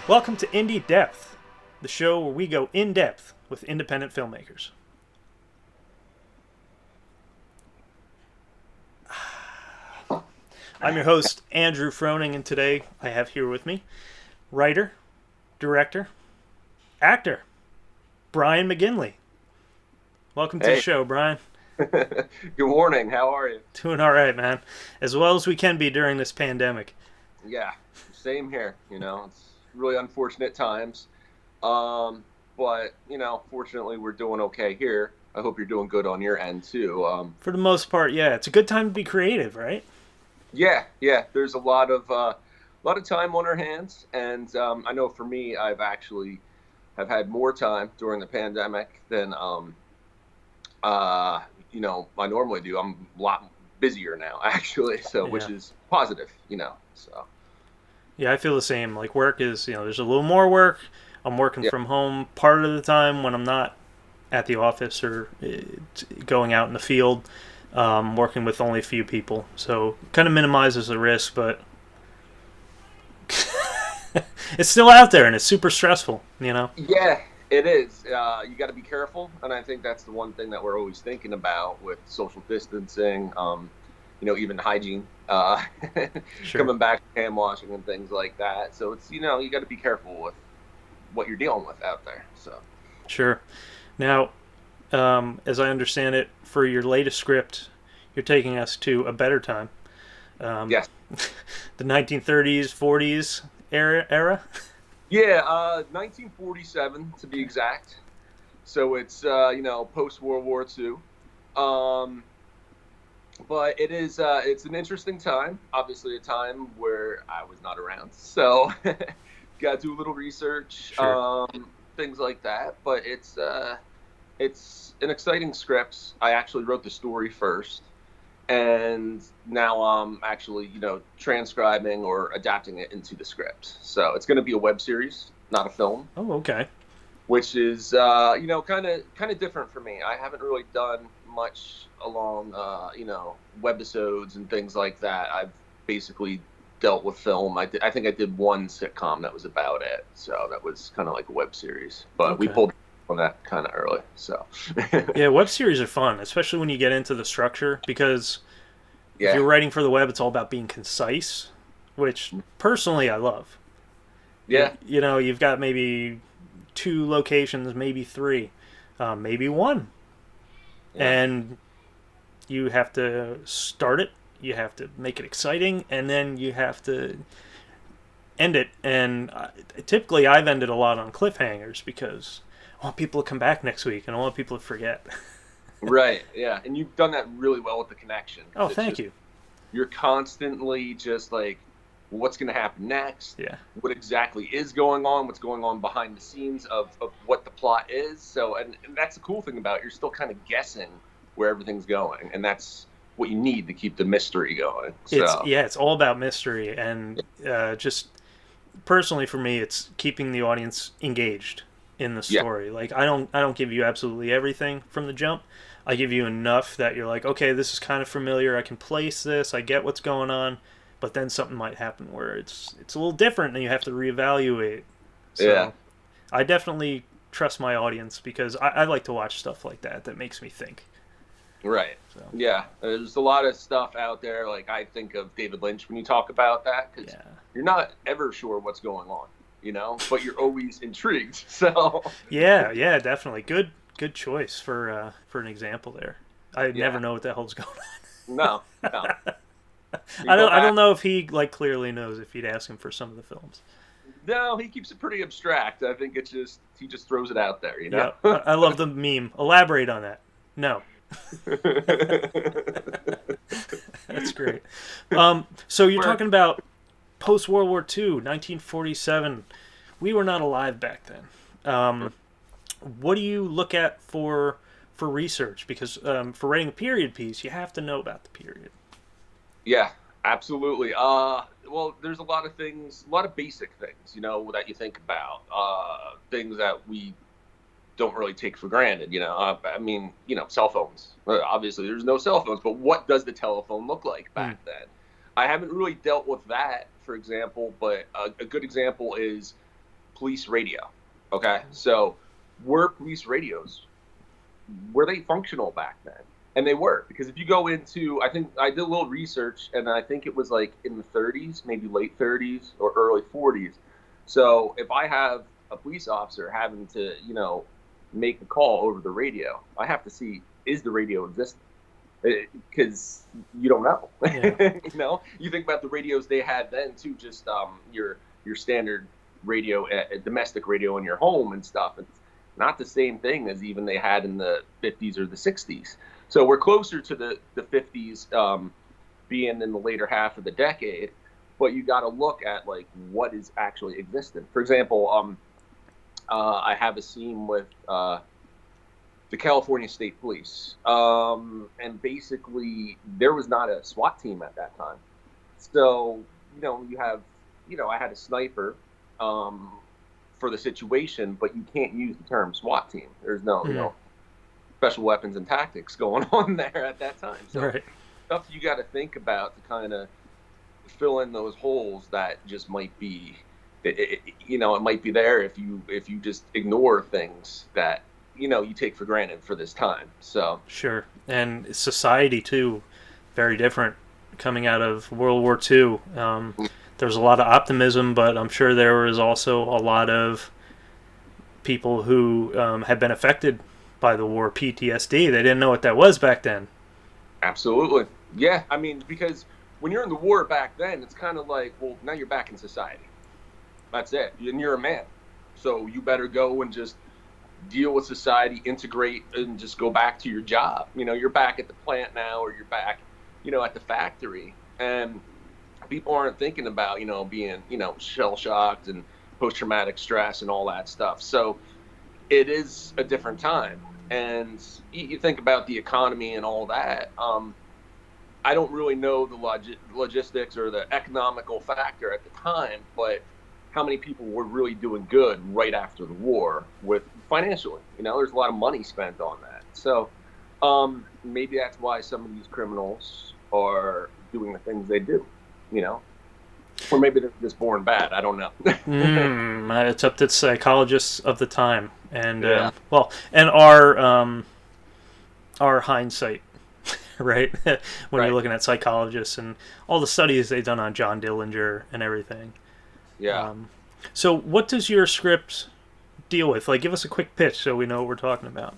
Welcome to Indie Depth, the show where we go in depth with independent filmmakers. I'm your host, Andrew Froning, and today I have here with me writer, director, actor, Brian McGinley. Welcome to the Hey, show, Brian. good morning. How are you? Doing all right, man. As well as we can be during this pandemic. Yeah, same here. It's really unfortunate times. Um, but fortunately we're doing okay here. I hope you're doing good on your end too. For the most part, yeah, it's a good time to be creative, right? Yeah. There's a lot of time on our hands, and I know for me, I've actually have had more time during the pandemic than I normally do. I'm a lot busier now, actually, so which Yeah. is positive. So Yeah, I feel the same. Like work is, there's a little more work. I'm working yeah. from home part of the time when I'm not at the office or going out in the field, working with only a few people. So it kind of minimizes the risk, but it's still out there and it's super stressful. Yeah, it is. You got to be careful, and I think that's the one thing that we're always thinking about with social distancing. Even hygiene, Sure, coming back, hand washing, and things like that. So it's you got to be careful with what you're dealing with out there. So sure. Now, as I understand it, for your latest script, you're taking us to a better time. Um, yes, the 1930s, 40s era. yeah, 1947 to be exact. So it's post World War II. Um, but it's an interesting time. Obviously, a time where I was not around, so got to do a little research, Sure. things like that. But it's an exciting script. I actually wrote the story first, and now I'm actually transcribing or adapting it into the script. So it's going to be a web series, not a film, Oh, okay. which is kind of different for me. I haven't really done much along webisodes and things like that. I've basically dealt with film. I think I did one sitcom that was about it, so that was kind of like a web series. But we Okay. pulled on that kind of early, so Yeah, web series are fun, especially when you get into the structure, because if yeah, you're writing for the web, it's all about being concise, which personally I love. yeah, You've got maybe two locations, maybe three, maybe one, yeah, and you have to start it, you have to make it exciting, and then you have to end it. And typically, I've ended a lot on cliffhangers because I want people to come back next week and I want people to forget. right, yeah. And you've done that really well with the connection Oh, because it's thank just you. you're constantly just like, what's going to happen next? Yeah. What exactly is going on? What's going on behind the scenes of what the plot is? So, and that's the cool thing about it. You're still kind of guessing where everything's going, and that's what you need to keep the mystery going. It's So, yeah, it's all about mystery and just personally for me, it's keeping the audience engaged in the yeah, story. Like I don't give you absolutely everything from the jump. I give you enough that you're like, okay, this is kind of familiar. I can place this. I get what's going on, but then something might happen where it's a little different, and you have to reevaluate. yeah. So I definitely trust my audience because I like to watch stuff like that that makes me think. Right. So Yeah. There's a lot of stuff out there. Like I think of David Lynch when you talk about that because yeah, you're not ever sure what's going on, but you're always intrigued. So, yeah, definitely good choice for an example there. I never yeah. know what the hell's going No, no. on. You I go don't I don't back. know if he like clearly knows if you'd ask him for some of the films. No, he keeps it pretty abstract. I think he just throws it out there. Yeah, I love the meme. Elaborate on that. No, that's great. So you're Work. talking about post World War II, 1947. We were not alive back then. What do you look at for research? Because for writing a period piece, you have to know about the period. Yeah, absolutely. Well, there's a lot of things, a lot of basic things, that you think about. Things that we don't really take for granted. I mean, cell phones. Obviously, there's no cell phones, but what does the telephone look like Mm. back then? I haven't really dealt with that, for example, but a good example is police radio. Okay, so were police radios, were they functional back then? And they were, because if you go into, I think I did a little research, and I think it was like in the 30s, maybe late 30s or early 40s. So if I have a police officer having to, make a call over the radio, I have to see, is the radio existing? Because you don't know. Yeah. You think about the radios they had then too, just your standard radio, domestic radio in your home and stuff. It's not the same thing as even they had in the 50s or the 60s. So we're closer to the 50s, being in the later half of the decade, but you got to look at like what is actually existent. For example, I have a scene with the California State Police, and basically there was not a SWAT team at that time. So you have, I had a sniper for the situation, but you can't use the term SWAT team. There's no, special weapons and tactics going on there at that time. So Right. stuff you got to think about to kind of fill in those holes that just might be, it might be there if you just ignore things that you take for granted for this time. So Sure. And society too, very different coming out of World War II. There's a lot of optimism, but I'm sure there was also a lot of people who had been affected by the war, PTSD. They didn't know what that was back then. absolutely, yeah. I mean, because when you're in the war back then, it's kind of like, well, now you're back in society. That's it, and you're a man, so you better go and just deal with society, integrate, and just go back to your job. You're back at the plant now, or you're back, at the factory, and people aren't thinking about, being, shell shocked and post traumatic stress and all that stuff. So it is a different time, and you think about the economy and all that. I don't really know the logistics or the economical factor at the time, but how many people were really doing good right after the war with financially? There's a lot of money spent on that. So maybe that's why some of these criminals are doing the things they do, or maybe they're just born bad. I don't know. It's up to psychologists of the time, and Yeah. and our hindsight, right? When Right. you're looking at psychologists and all the studies they've done on John Dillinger and everything. Yeah. So what does your script deal with? Like, give us a quick pitch so we know what we're talking about.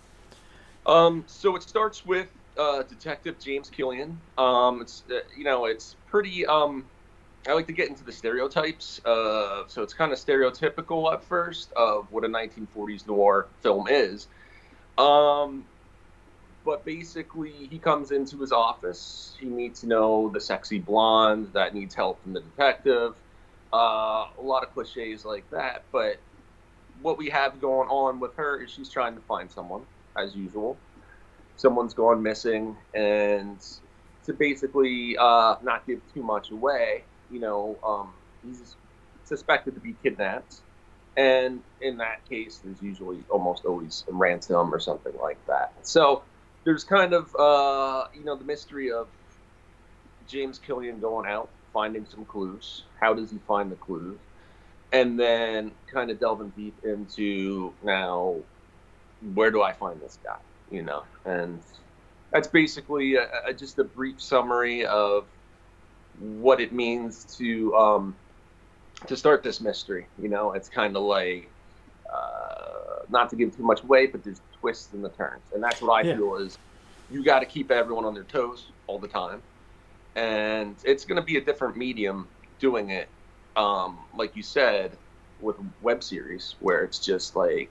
So it starts with Detective James Killian. It's pretty. I like to get into the stereotypes. So it's kind of stereotypical at first of what a 1940s noir film is. But basically, he comes into his office. He meets, the sexy blonde that needs help from the detective. A lot of cliches like that. But what we have going on with her is she's trying to find someone, as usual. Someone's gone missing, and to basically not give too much away, he's suspected to be kidnapped. And in that case, there's usually almost always a ransom or something like that. So there's kind of, the mystery of James Killian going out, finding some clues. How does he find the clues? And then kind of delving deep into, now, where do I find this guy? And that's basically just a brief summary of what it means to start this mystery. It's kind of like, not to give too much away, but there's twists and the turns. And that's what I feel is you got to keep everyone on their toes all the time. And it's going to be a different medium doing it, like you said, with a web series where it's just like,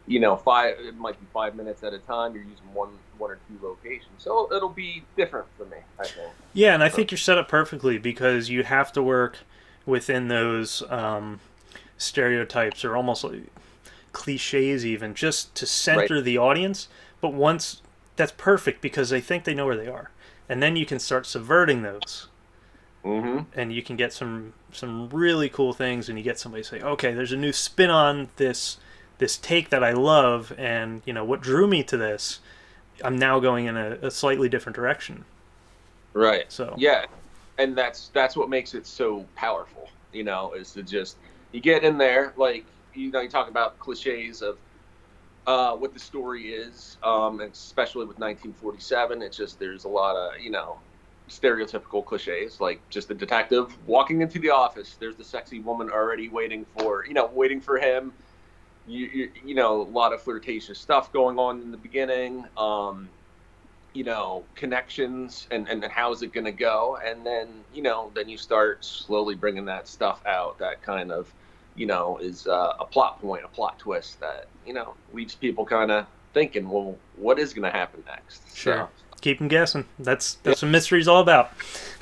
it might be 5 minutes at a time. You're using one or two locations. So it'll be different for me, I think. Yeah, and I think you're set up perfectly because you have to work within those stereotypes or almost like cliches even, just to center the audience. But once, that's perfect because they think they know where they are. And then you can start subverting those. Mm-hmm. And you can get some really cool things, and you get somebody to say, okay, there's a new spin on this take that I love, and what drew me to this, I'm now going in a slightly different direction. Right. So yeah, and that's what makes it so powerful, is to just, You get in there, like, you know, you talk about cliches of what the story is, especially with 1947. It's just there's a lot of, you know, stereotypical cliches, like just the detective walking into the office. There's the sexy woman already waiting for him. You know, a lot of flirtatious stuff going on in the beginning. You know, connections and how's it going to go. And then, you know, then you start slowly bringing that stuff out that kind of, you know, is a plot point, a plot twist that, you know, leaves people kind of thinking, well, what is going to happen next? Sure. So, Keep them guessing. That's what mystery's all about.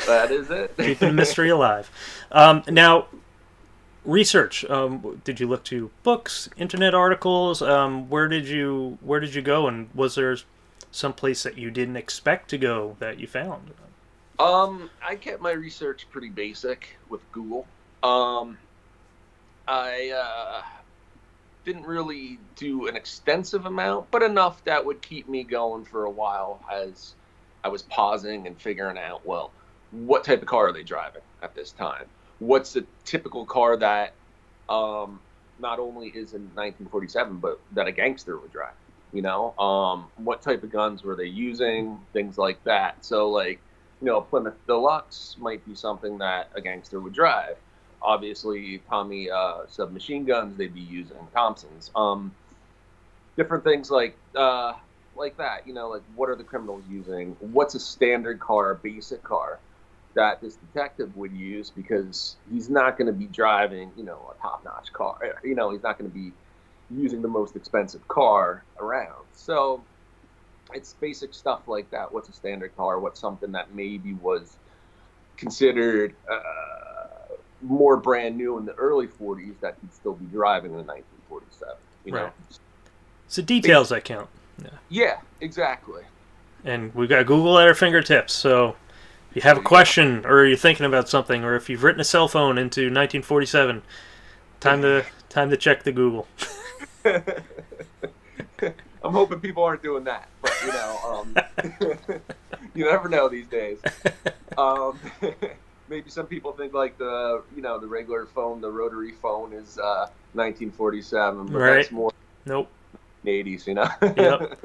that is it. Keeping the mystery alive. Now, research. Did you look to books, internet articles? Where did you go, and was there some place that you didn't expect to go that you found? I kept my research pretty basic with Google. I didn't really do an extensive amount, but enough that would keep me going for a while as I was pausing and figuring out, well, what type of car are they driving at this time? What's the typical car that not only is in 1947, but that a gangster would drive? You know, what type of guns were they using? Things like that. So, like, you know, a Plymouth Deluxe might be something that a gangster would drive. Obviously, Tommy submachine guns, they'd be using Thompsons. Different things like that. You know, like, what are the criminals using? What's a standard car, a basic car that this detective would use? Because he's not going to be driving, you know, a top-notch car. You know, he's not going to be using the most expensive car around. So it's basic stuff like that. What's a standard car? What's something that maybe was considered more brand new in the early 40s that could still be driving in 1947, you know? Right. It's the details that count. Yeah, exactly. And we've got Google at our fingertips, so if you have a question or you're thinking about something, or if you've written a cell phone into 1947, time to check the Google. I'm hoping people aren't doing that, but, you know, you never know these days. Maybe some people think like the regular phone, the rotary phone is 1947, but right. That's more Nope. 80s, you know. Yep.